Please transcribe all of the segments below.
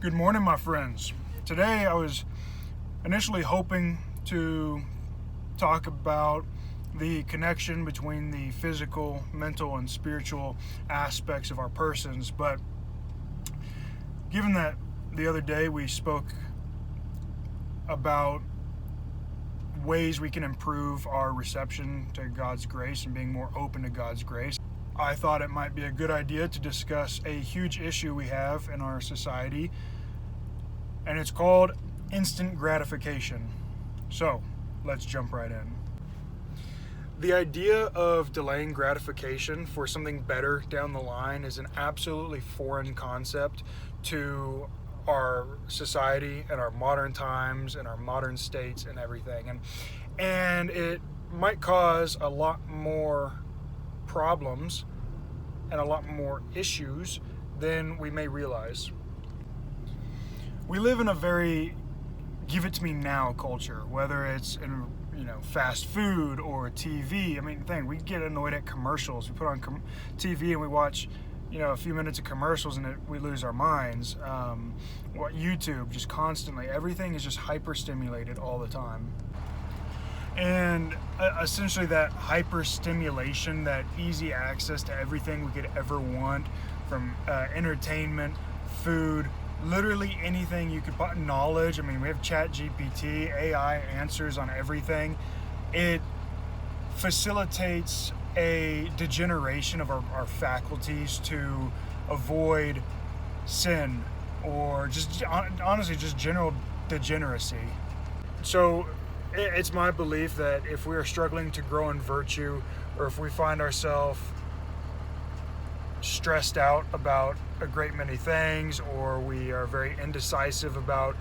Good morning, my friends. Today I was initially hoping to talk about the connection between the physical, mental, and spiritual aspects of our persons, but given that the other day we spoke about ways we can improve our reception to God's grace and being more open to God's grace, I thought it might be a good idea to discuss a huge issue we have in our society, and it's called instant gratification. So, let's jump right in. The idea of delaying gratification for something better down the line is an absolutely foreign concept to our society and our modern times and our modern states and everything. And it might cause a lot more problems and a lot more issues than we may realize. We live in a very give it to me now culture, whether it's in fast food or TV. I mean, we get annoyed at commercials. We put on TV and we watch a few minutes of commercials and we lose our minds. YouTube, just constantly, everything is just hyper stimulated all the time. And essentially that hyper stimulation, that easy access to everything we could ever want, from entertainment, food, literally anything you could put, knowledge. I mean, we have ChatGPT, AI answers on everything. It facilitates a degeneration of our faculties to avoid sin or just honestly just general degeneracy. So it's my belief that if we are struggling to grow in virtue, or if we find ourselves stressed out about a great many things, or we are very indecisive about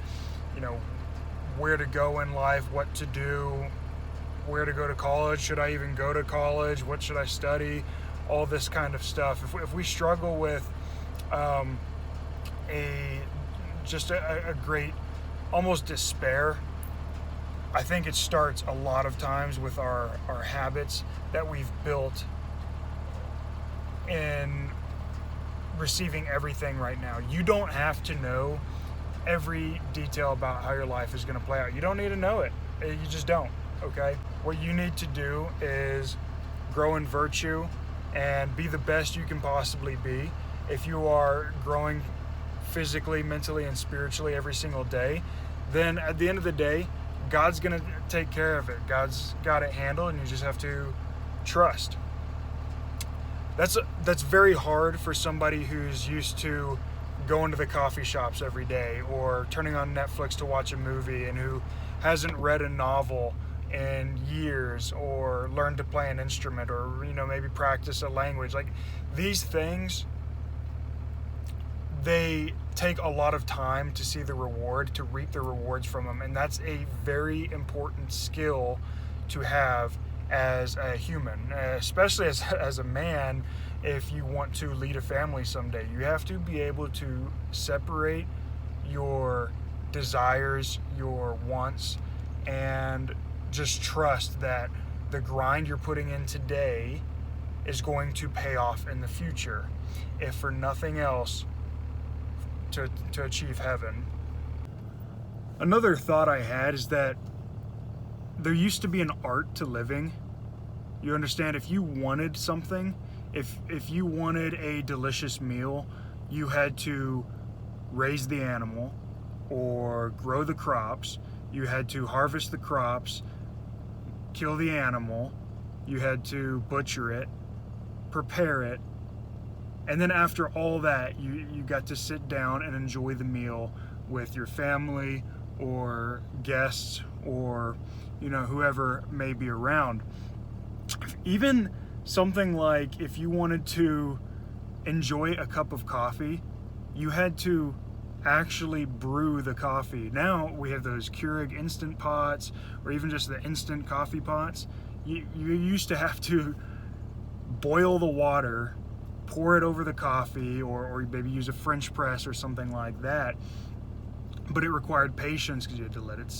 where to go in life, what to do, where to go to college, should I even go to college, what should I study, all this kind of stuff. If we struggle with a great almost despair, I think it starts a lot of times with our habits that we've built in receiving everything right now. You don't have to know every detail about how your life is going to play out. You don't need to know it. You just don't, okay? What you need to do is grow in virtue and be the best you can possibly be. If you are growing physically, mentally, and spiritually every single day, then at the end of the day, God's going to take care of it. God's got it handled, and you just have to trust. That's very hard for somebody who's used to going to the coffee shops every day or turning on Netflix to watch a movie, and who hasn't read a novel in years or learned to play an instrument or maybe practice a language. Like, these things, they take a lot of time to see the reward, to reap the rewards from them, and that's a very important skill to have as a human, especially as a man. If you want to lead a family someday, you have to be able to separate your desires, your wants, and just trust that the grind you're putting in today is going to pay off in the future, if for nothing else, to achieve heaven. Another thought I had is that there used to be an art to living. You understand, if you wanted something, if you wanted a delicious meal, you had to raise the animal or grow the crops. You had to harvest the crops, kill the animal, you had to butcher it, prepare it, and then after all that, you got to sit down and enjoy the meal with your family or guests or whoever may be around. Even something like, if you wanted to enjoy a cup of coffee, you had to actually brew the coffee. Now we have those Keurig instant pots, or even just the instant coffee pots. You used to have to boil the water, pour it over the coffee, or maybe use a French press or something like that. But it required patience because you had to let it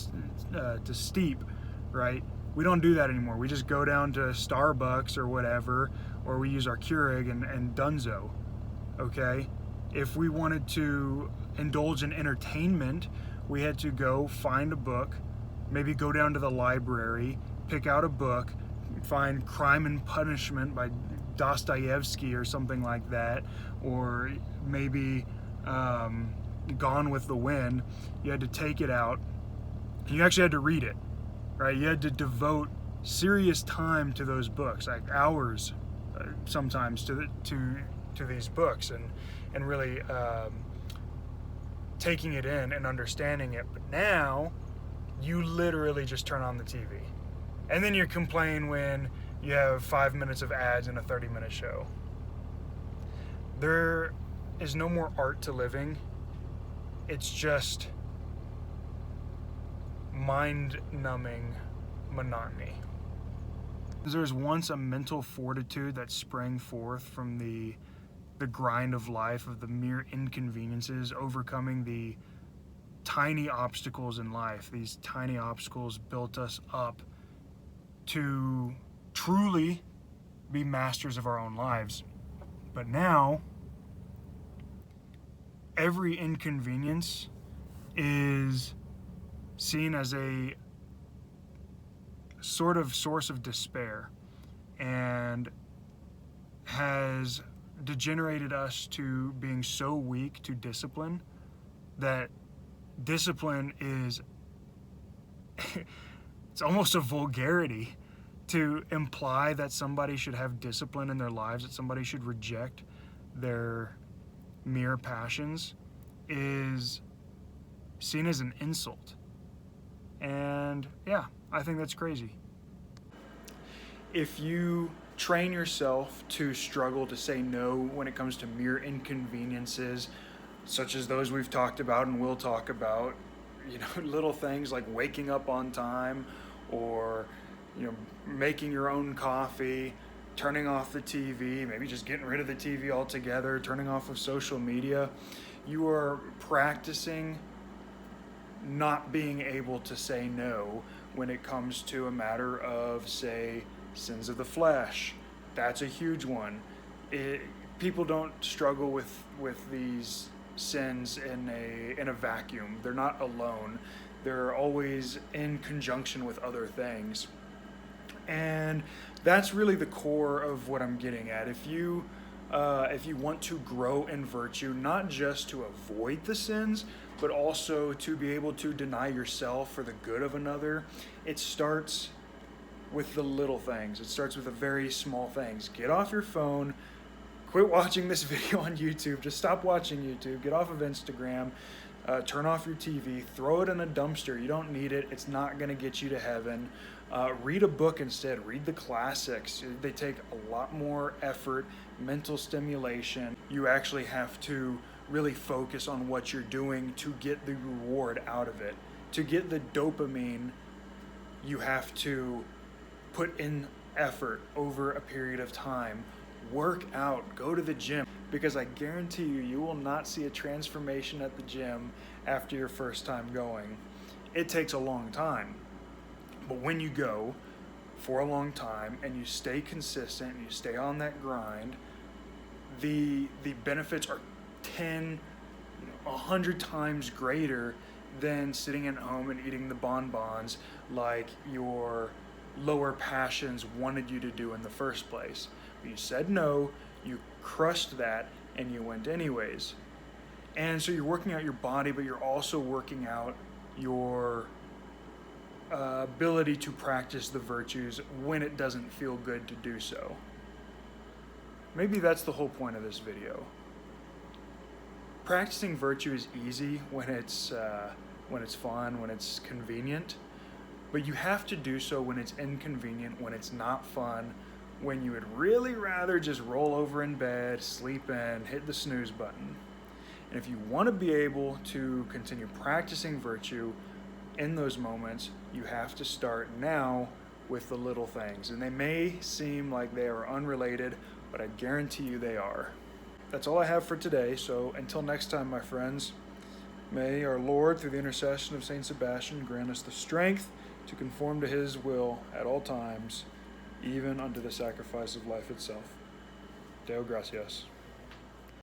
to steep, right? We don't do that anymore. We just go down to Starbucks or whatever, or we use our Keurig and dunzo, okay? If we wanted to indulge in entertainment, we had to go find a book, maybe go down to the library, pick out a book, find Crime and Punishment by Dostoevsky or something like that, or maybe Gone with the Wind. You had to take it out. You actually had to read it, right? You had to devote serious time to those books, like hours sometimes to these books, and really taking it in and understanding it. But now you literally just turn on the TV, and then you complain when you have 5 minutes of ads in a 30-minute show. There is no more art to living. It's just mind-numbing monotony. There's once a mental fortitude that sprang forth from the grind of life, of the mere inconveniences, overcoming the tiny obstacles in life. These tiny obstacles built us up to truly be masters of our own lives. But now, every inconvenience is seen as a sort of source of despair, and has degenerated us to being so weak to discipline that discipline is it's almost a vulgarity to imply that somebody should have discipline in their lives, that somebody should reject their mere passions, is seen as an insult. And yeah, I think that's crazy. If you train yourself to struggle to say no when it comes to mere inconveniences, such as those we've talked about and will talk about, little things like waking up on time, or making your own coffee, turning off the TV, maybe just getting rid of the TV altogether, turning off of social media, you are practicing not being able to say no when it comes to a matter of, say, sins of the flesh. That's a huge one. People don't struggle with these sins in a vacuum. They're not alone. They're always in conjunction with other things. And that's really the core of what I'm getting at. If you want to grow in virtue, not just to avoid the sins, but also to be able to deny yourself for the good of another, it starts with the little things. It starts with the very small things. Get off your phone. Quit watching this video on YouTube. Just stop watching YouTube. Get off of Instagram. Turn off your TV. Throw it in a dumpster. You don't need it. It's not going to get you to heaven. Read a book instead. Read the classics. They take a lot more effort, mental stimulation. You actually have to really focus on what you're doing to get the reward out of it. To get the dopamine, you have to put in effort over a period of time. Work out, go to the gym, because I guarantee you will not see a transformation at the gym after your first time going. It takes a long time. But when you go for a long time and you stay consistent and you stay on that grind, the benefits are 10, 100 times greater than sitting at home and eating the bonbons like your lower passions wanted you to do in the first place. You said no, you crushed that, and you went anyways. And so you're working out your body, but you're also working out your ability to practice the virtues when it doesn't feel good to do so. Maybe that's the whole point of this video. Practicing virtue is easy when it's fun, when it's convenient, but you have to do so when it's inconvenient, when it's not fun, when you would really rather just roll over in bed, sleep in, hit the snooze button. And if you want to be able to continue practicing virtue in those moments, you have to start now with the little things. And they may seem like they are unrelated, but I guarantee you they are. That's all I have for today. So until next time, my friends, may our Lord, through the intercession of Saint Sebastian, grant us the strength to conform to his will at all times, even unto the sacrifice of life itself. Deo gratias.